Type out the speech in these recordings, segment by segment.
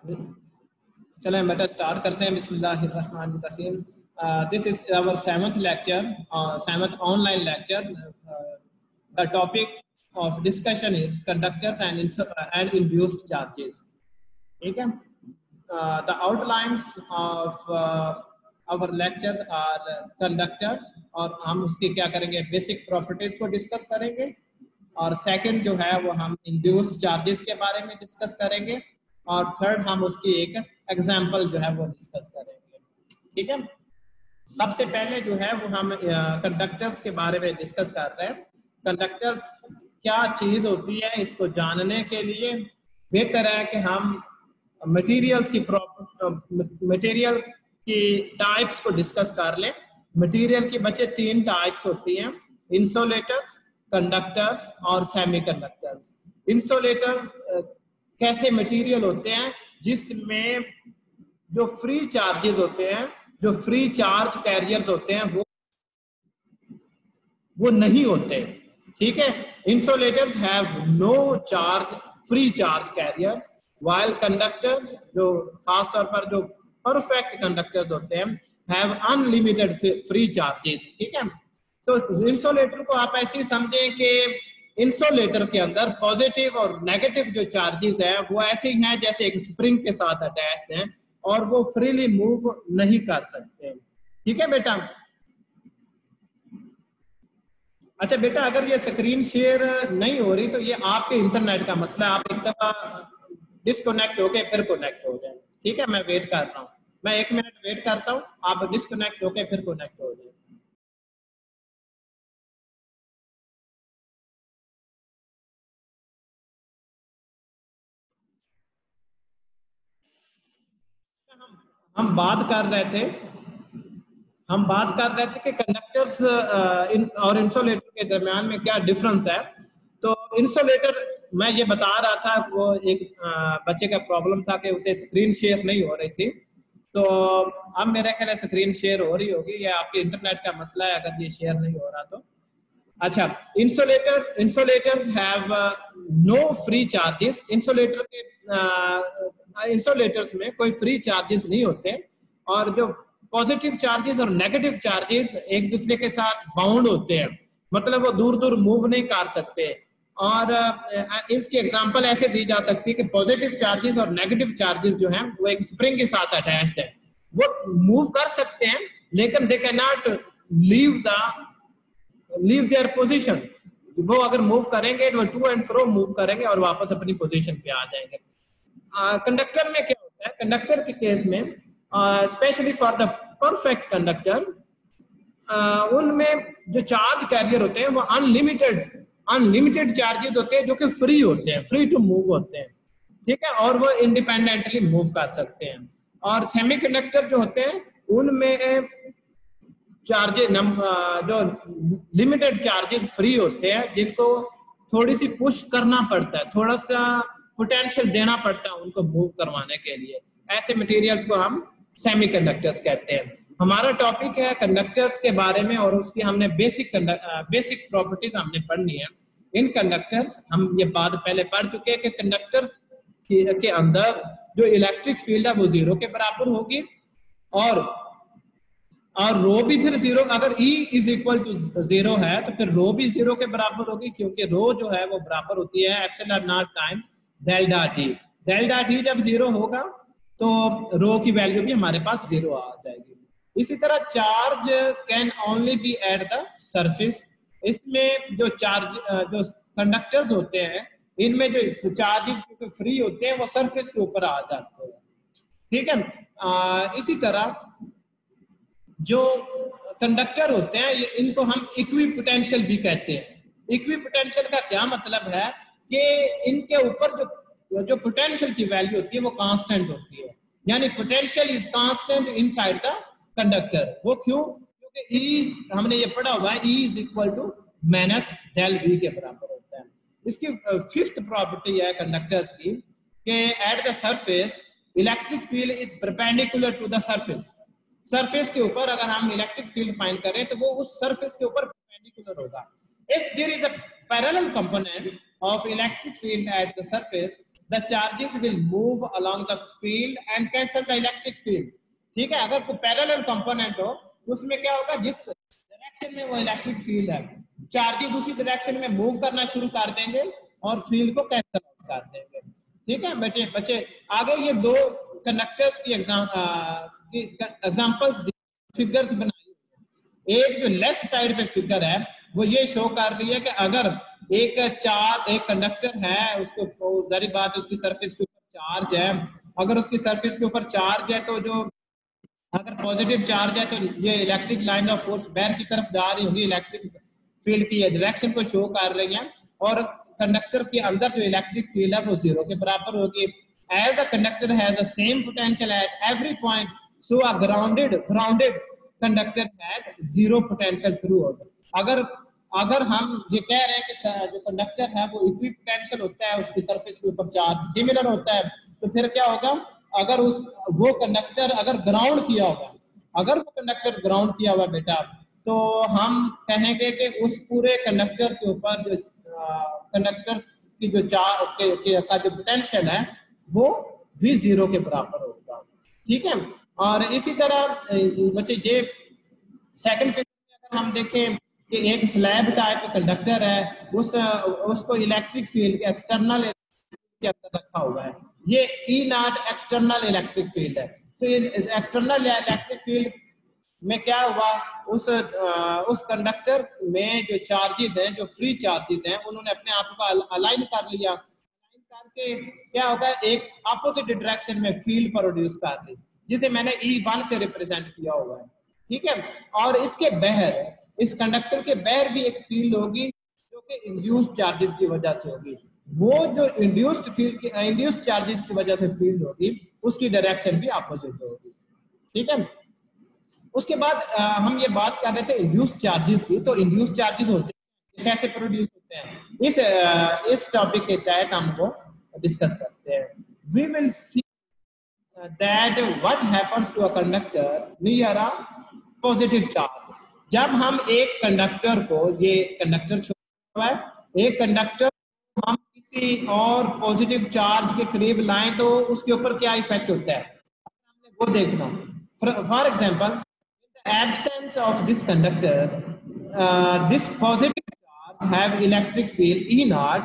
चलें बेटा स्टार्ट करते हैं। बिस्मिल्लाहिर्रहमानिर्रहीम। This is our 7th lecture, 7th online lecture. The topic of discussion is conductors and induced charges. ठीक है। The outlines of our lectures are conductors, और हम उसकी क्या करेंगे, बेसिक प्रॉपर्टीज को डिस्कस करेंगे, और सेकंड जो है वो हम इंड्यूस्ड चार्जेस के बारे में डिस्कस करेंगे, और थर्ड हम उसकी एक एग्जांपल जो है वो डिस्कस करेंगे। ठीक है। सबसे पहले जो है वो हम कंडक्टर्स के बारे में डिस्कस कर रहे हैं। कंडक्टर्स क्या चीज होती है, इसको जानने के लिए बेहतर है कि हम मटेरियल की टाइप्स को डिस्कस कर लें। मटेरियल की बच्चे 3 टाइप्स होती हैं, इंसुलेटर्स, कंडक्टर्स और सेमीकंडक्टर्स। इंसुलेटर कैसे मटेरियल होते हैं जिसमें जो फ्री चार्जेस होते हैं, जो फ्री चार्ज कैरियर्स होते हैं वो नहीं होते। ठीक है। Insulators have no charge, free charge carriers, while conductors जो खास तौर पर जो परफेक्ट कंडक्टर्स होते हैं हैव अनलिमिटेड फ्री चार्जेस। ठीक है। तो इंसुलेटर को आप ऐसे ही समझें कि इंसुलेटर के अंदर पॉजिटिव और नेगेटिव जो चार्जेस है वो ऐसे ही हैं जैसे एक स्प्रिंग के साथ अटैच्ड हैं, और वो फ्रीली मूव नहीं कर सकते। ठीक है बेटा। अच्छा बेटा, अगर ये स्क्रीन शेयर नहीं हो रही तो ये आपके इंटरनेट का मसला है। आप एक दफा डिस्कनेक्ट होके फिर कनेक्ट हो जाए। ठीक है। मैं वेट कर रहा हूँ, मैं 1 मिनट वेट करता हूँ, आप डिस्कनेक्ट होके फिर कनेक्ट हो जाए। हम बात कर रहे थे कि कंडक्टर्स और इंसुलेटर के दरमियान में क्या डिफरेंस है। तो इंसुलेटर, मैं ये बता रहा था, वो एक बच्चे का प्रॉब्लम था कि उसे स्क्रीन शेयर नहीं हो रही थी। तो अब मेरे ख्याल स्क्रीन शेयर हो रही होगी, या आपके इंटरनेट का मसला है अगर ये शेयर नहीं हो रहा तो। अच्छा, insulators have no free charges. Insulators में कोई फ्री चार्जेस नहीं होते, और जो पॉजिटिव चार्जेस और नेगेटिव चार्जेस एक दूसरे के साथ बाउंड होते हैं, मतलब वो दूर दूर मूव नहीं कर सकते। और इसकी एग्जांपल ऐसे दी जा सकती है कि पॉजिटिव चार्जेस और नेगेटिव चार्जेस जो हैं वो एक स्प्रिंग के साथ अटैच्ड है, वो मूव कर सकते हैं लेकिन they can not leave their position. वो अगर मूव करेंगे तो टू एंड फ्रो मूव करेंगे और वापस अपनी पोजीशन पे आ जाएंगे। कंडक्टर में क्या होता है, कंडक्टर के केस में specially for the perfect conductor, उनमें जो चार्ज कैरियर होते हैं वो अनलिमिटेड चार्जेस होते हैं, जो कि फ्री होते हैं, फ्री टू मूव होते हैं। ठीक है। और वो इंडिपेंडेंटली मूव कर सकते हैं। और सेमीकंडक्टर जो होते हैं उनमें चार्जेस जो लिमिटेड चार्जेस फ्री होते हैं, जिनको थोड़ी सी पुश करना पड़ता है, थोड़ा सा पोटेंशियल देना पड़ता है उनको मूव करवाने के लिए। ऐसे मटेरियल्स को हम सेमीकंडक्टर्स कहते हैं। हमारा टॉपिक है कंडक्टर्स के बारे में, और उसकी हमने बेसिक प्रॉपर्टीज हमने पढ़नी है। इन कंडक्टर्स, हम ये बात पहले पढ़ चुके हैं कि कंडक्टर के अंदर जो इलेक्ट्रिक फील्ड है वो 0 के बराबर होगी, और रो भी फिर 0, अगर E इज इक्वल टू 0 है तो फिर रो भी 0 के बराबर होगी, क्योंकि रो जो है वो बराबर होती है epsilon not times delta T. Delta T जब 0 होगा तो रो की वैल्यू भी हमारे पास 0 आ जाएगी। इसी तरह charge can only be at the surface. इसमें जो कंडक्टर्स होते हैं, इनमें जो चार्जेस फ्री होते हैं वो सरफेस के ऊपर आ जाते हैं। ठीक है। इसी तरह जो कंडक्टर होते हैं इनको हम इक्विपोटेंशियल भी कहते हैं। इक्विपोटेंशियल का क्या मतलब है कि इनके ऊपर जो पोटेंशियल की वैल्यू होती है वो कांस्टेंट होती है, यानी potential is constant inside the conductor. वो क्यों? क्योंकि E हमने ये पढ़ा हुआ है, E is equal to minus del V के बराबर होता है। इसकी 5th प्रॉपर्टी है कंडक्टर्स की कि at the surface electric field is perpendicular to the surface. Surface के ऊपर अगर हम इलेक्ट्रिक फील्ड फाइंड करें तो वो उस सरफेस के ऊपर परपेंडिकुलर होगा। If there is a parallel component of electric field at the surface, the charges will move along the field and cancel the electric field. ठीक है, अगर कोई पैरेलल कंपोनेंट हो उसमें क्या होगा, जिस डायरेक्शन में वो इलेक्ट्रिक फील्ड है, चार्जेस उसी डायरेक्शन में मूव करना शुरू कर देंगे और फील्ड को कैंसल आउट कर देंगे। ठीक है बच्चे, आगे ये दो कंडक्टर्स की एग्जांपल्स फिगर्स बनाई। एक जो लेफ्ट साइड पे फिगर है वो ये शो कर रही है कि अगर एक कंडक्टर है, उसको जारी बात है उसकी सरफेस के ऊपर चार्ज है, अगर उसकी सरफेस के ऊपर चार्ज है तो जो अगर पॉजिटिव चार्ज है तो ये इलेक्ट्रिक लाइन ऑफ फोर्स बैर की तरफ जा रही होगी, इलेक्ट्रिक फील्ड की डायरेक्शन को शो कर रही है, और कंडक्टर के अंदर जो इलेक्ट्रिक फील्ड है वो जीरो के बराबर होगी। As a conductor has the same potential at every point, so a grounded conductor has zero potential throughout. अगर हम ये कह रहे हैं कि जो कंडक्टर है वो इक्वी पोटेंशियल होता है, उसकी सरफेस के ऊपर चार्ज सिमिलर होता है, तो फिर क्या होगा, अगर वो कंडक्टर अगर ग्राउंड किया होगा, अगर वो कंडक्टर ग्राउंड किया हुआ बेटा, तो हम कहेंगे कि उस पूरे कंडक्टर के ऊपर जो कंडक्टर की जो का जो पोटेंशियल है वो भी जीरो के बराबर होगा। ठीक है, और इसी तरह बच्चे ये सेकंड फिगर में अगर हम देखें कि एक स्लैब टाइप कंडक्टर है, उसको इलेक्ट्रिक फील्ड के एक्सटर्नल के अंदर रखा हुआ है, ये ई नॉट एक्सटर्नल इलेक्ट्रिक फील्ड है। तो एक्सटर्नल इलेक्ट्रिक फील्ड में क्या हुआ, उस कंडक्टर में जो चार्जेस हैं, जो फ्री चार्जेस हैं, उन्होंने अपने आप को अलाइन कर लिया, अलाइन करके क्या होगा, एक अपोजिट डायरेक्शन में फील्ड प्रोड्यूस कर दी, जिसे मैंने E1 से रिप्रेजेंट किया हुआ है। ठीक है, और इसके बहर, इस कंडक्टर के बहर भी एक फील्ड होगी जो कि इंड्यूस्ड चार्जेस की वजह से होगी। वो जो इंड्यूस्ड चार्जेस की वजह से फील्ड होगी, उसकी डायरेक्शन भी अपोजिट होगी। ठीक है, उसके बाद हम ये बात कर रहे थे इंड्यूस्ड चार्जेस की। तो इंड्यूस्ड चार्जेस होते हैं, कैसे प्रोड्यूस होते हैं, इस टॉपिक के तहत हम वो डिस्कस करते हैं। We will see that what happens to a conductor near a positive charge. जब हम एक कंडक्टर को, ये कंडक्टर छोटा है, एक कंडक्टर हम किसी और पॉजिटिव चार्ज के करीब लाएं तो उसके ऊपर क्या इफेक्ट होता है, हमने वो देखना। For example, absence of this conductor, this positive charge have electric field E naught।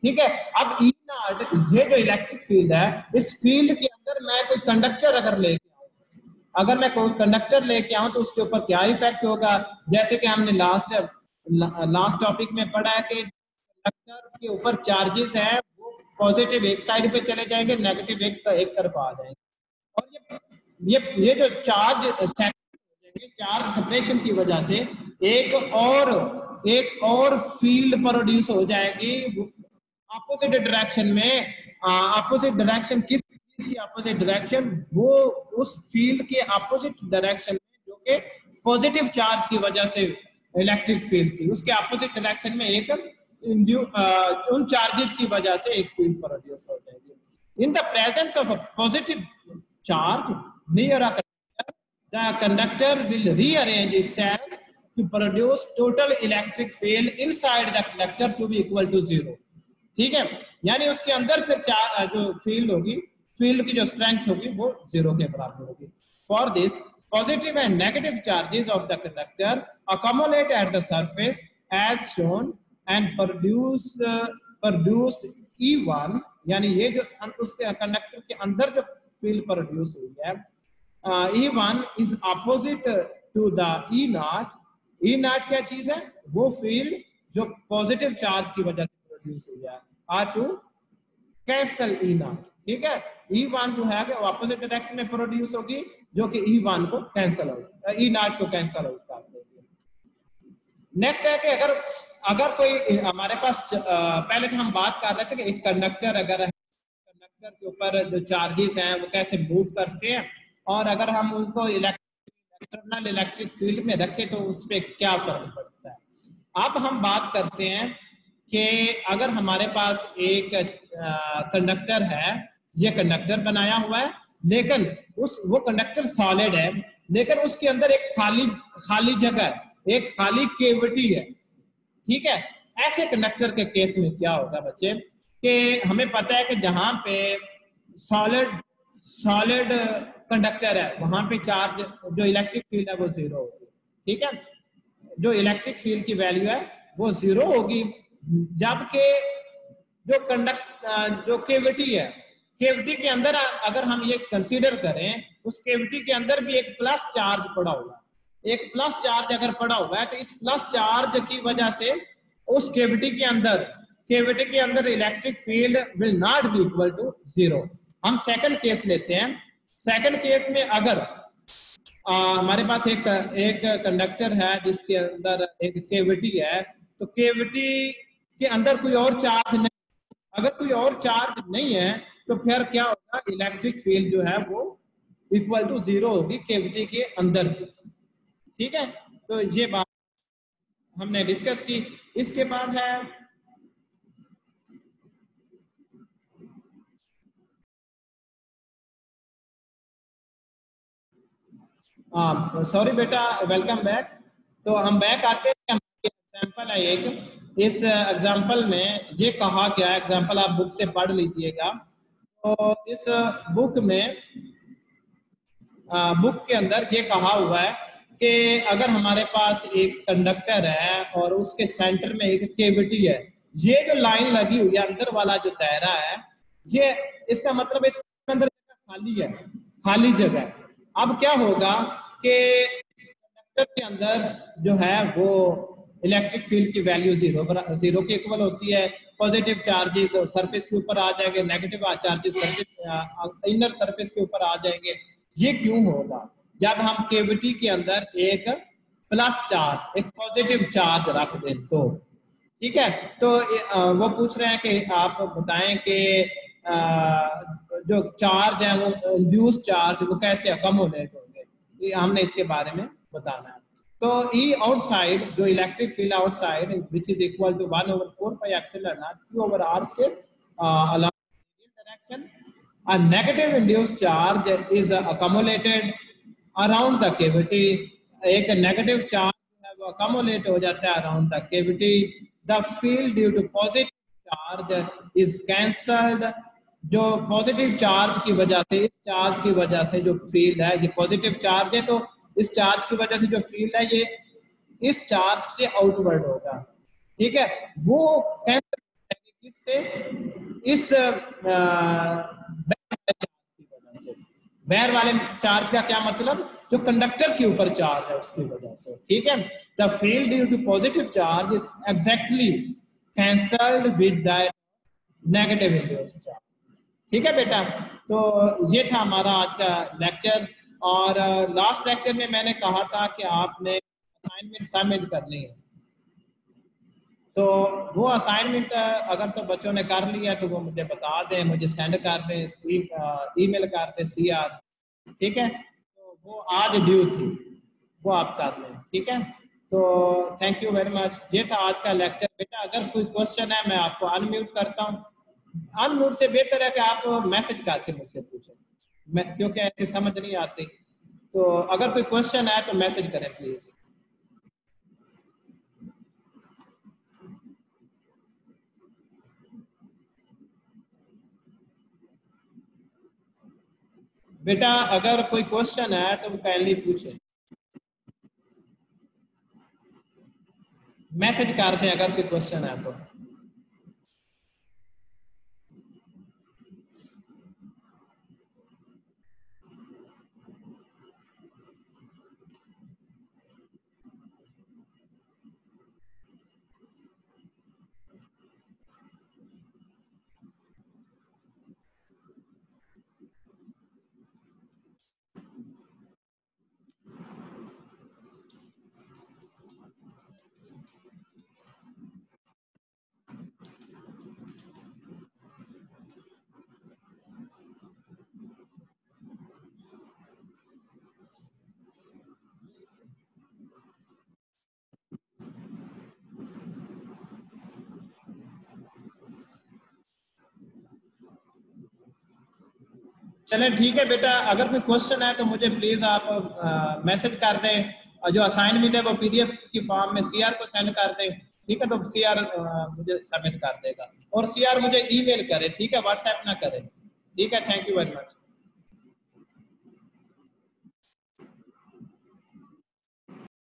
ठीक है, अब E naught, ये जो इलेक्ट्रिक फील्ड है, इस फील्ड के अंदर मैं कोई कंडक्टर अगर लेके आऊं, अगर मैं कोई कंडक्टर लेके आऊं तो उसके ऊपर क्या इफेक्ट होगा, जैसे कि हमने लास्ट टॉपिक में पढ़ा है कि कंडक्टर के ऊपर चार्जेस है वो पॉजिटिव एक साइड पे चले जाएंगे, नेगेटिव एक तरफ आ जाएंगे, और ये जो चार्ज सेपरेशन की वजह से एक और फील्ड प्रोड्यूस हो जाएगी अपोजिट डायरेक्शन में। अपोजिट डायरेक्शन किस चीज की अपोजिट डायरेक्शन, वो उस फील्ड के अपोजिट डायरेक्शन में जो कि पॉजिटिव चार्ज की वजह से इलेक्ट्रिक फील्ड थी, उसके अपोजिट डायरेक्शन में एक उन चार्जेस की वजह से एक फील्ड प्रोड्यूस हो जाएगी। In the presence of a positive charge near a the conductor will rearrange itself to produce total electric field inside the conductor to be equal to zero। ठीक है, यानी उसके अंदर फिर जो फील्ड होगी, फील्ड की जो स्ट्रेंथ होगी वो जीरो के बराबर होगी। For this positive and negative charges of the conductor accumulate at the surface as shown and produced E1, यानी ये जो उसके कंडक्टर के अंदर जो फील्ड प्रोड्यूस हुई है, E1 is opposite to the E naught। E naught क्या चीज है, वो फील्ड जो पॉजिटिव चार्ज की वजह से प्रोड्यूस हुई है, are to cancel E naught। ठीक है, E1 जो है वो ऑपोजिट डायरेक्शन में प्रोड्यूस होगी, जो कि E1 को कैंसल आउट, E naught को कैंसल आउट कर देगी। नेक्स्ट है कि अगर कोई हमारे पास पहले तो हम बात कर रहे थे कि एक कंडक्टर, अगर कंडक्टर के ऊपर जो चार्जेस हैं वो कैसे मूव करते हैं, और अगर हम उनको एक्सटर्नल इलेक्ट्रिक फील्ड में रखें तो उस पर क्या फर्क पड़ता है। अब हम बात करते हैं कि अगर हमारे पास एक कंडक्टर है, ये कंडक्टर बनाया हुआ है, लेकिन वो कंडक्टर सॉलिड है, लेकिन उसके अंदर एक खाली जगह, एक खाली केविटी है। ठीक है, ऐसे कंडक्टर के केस में क्या होगा बच्चे कि हमें पता है कि जहां पे सॉलिड कंडक्टर है वहां पे चार्ज जो इलेक्ट्रिक फील्ड है वो जीरो होगी। ठीक है, जो इलेक्ट्रिक फील्ड की वैल्यू है वो जीरो होगी, जबकि जो केविटी है, केविटी के अंदर अगर हम ये कंसीडर करें, उस केविटी के अंदर भी एक प्लस चार्ज पड़ा हुआ है। एक प्लस चार्ज अगर पड़ा हुआ है तो इस प्लस चार्ज की वजह से उस केविटी के अंदर electric field will not be equal to zero. हम सेकंड केस लेते हैं। सेकंड केस में अगर हमारे पास एक कंडक्टर है जिसके अंदर एक केविटी है, तो केविटी के अंदर कोई और चार्ज नहीं, अगर कोई और चार्ज नहीं है तो फिर क्या होगा, इलेक्ट्रिक फील्ड जो है वो इक्वल टू जीरो होगी केविटी के अंदर। ठीक है, तो ये बात हमने डिस्कस की। इसके बाद है सॉरी बेटा, वेलकम बैक। तो हम बैक आते हैं, एग्जाम्पल है एक। इस एग्जाम्पल में ये कहा गया है, एग्जाम्पल आप बुक से पढ़ लीजिएगा। तो इस बुक के अंदर ये कहा हुआ है कि अगर हमारे पास एक कंडक्टर है और उसके सेंटर में एक केविटी है, ये जो लाइन लगी हुई है अंदर वाला जो दायरा है, ये इसका मतलब इसके अंदर खाली है, खाली जगह। अब क्या होगा कि कंडक्टर के अंदर जो है वो इलेक्ट्रिक फील्ड की वैल्यू जीरो के इक्वल होती है। पॉजिटिव चार्जेस सरफेस के ऊपर आ जाएंगे, negative charges surface inner surface के ऊपर आ जाएंगे। ये क्यों होगा? जब हम केविटी के अंदर एक प्लस चार्ज, एक पॉजिटिव चार्ज रख दें तो। ठीक है, तो वो पूछ रहे हैं कि आप बताएं कि जो चार्ज है वो इंड्यूस चार्ज वो कैसे अकोमोडेट होंगे, हमने इसके बारे में बताना है। तो E आउटसाइड, जो electric field outside which is equal to 1/4 pi epsilon naught Q/R square along direction, a negative induced charge is accumulated around the cavity। एक नेगेटिव चार्ज है वो accumulate हो जाता है around the cavity। The field due to positive charge is cancelled। जो positive charge की वजह से, इस चार्ज की वजह से जो फील्ड है, ये पॉजिटिव चार्ज है तो इस चार्ज की वजह से जो फील्ड है ये इस चार्ज से आउटवर्ड होगा। ठीक है, वो कैसे किससे? इस बैर वाले चार्ज का क्या मतलब? जो कंडक्टर के ऊपर चार्ज है उसकी वजह से। ठीक है, the field due to positive charge is exactly cancelled with the negative induced charge. ठीक है बेटा, तो ये था हमारा आज का लेक्चर। और लास्ट लेक्चर में मैंने कहा था कि आपने असाइनमेंट सबमिट करनी है, तो वो असाइनमेंट अगर तो बच्चों ने कर लिया तो वो मुझे बता दें, मुझे सेंड कर दें, ईमेल कर दें CR। ठीक है, तो वो आज ड्यू थी, वो आप कर लें। ठीक है, तो थैंक यू वेरी मच। ये था आज का लेक्चर। बेटा अगर कोई क्वेश्चन है मैं आपको अनम्यूट करता हूँ। अनम्यूट से बेहतर है कि आप मैसेज करके मुझसे पूछें, क्योंकि ऐसे समझ नहीं आती। तो अगर कोई क्वेश्चन है तो मैसेज करें प्लीज। बेटा अगर कोई क्वेश्चन है तो काइंडली पूछें, मैसेज कर दें अगर कोई क्वेश्चन है तो। चले ठीक है बेटा, अगर कोई क्वेश्चन है तो मुझे प्लीज आप मैसेज कर दें, और जो असाइनमेंट है वो PDF की फॉर्म में CR को सेंड कर दें। ठीक है, तो CR मुझे सबमिट कर देगा, और CR मुझे ईमेल करे, ठीक है, व्हाट्सएप ना करे, ठीक है। Thank you very much.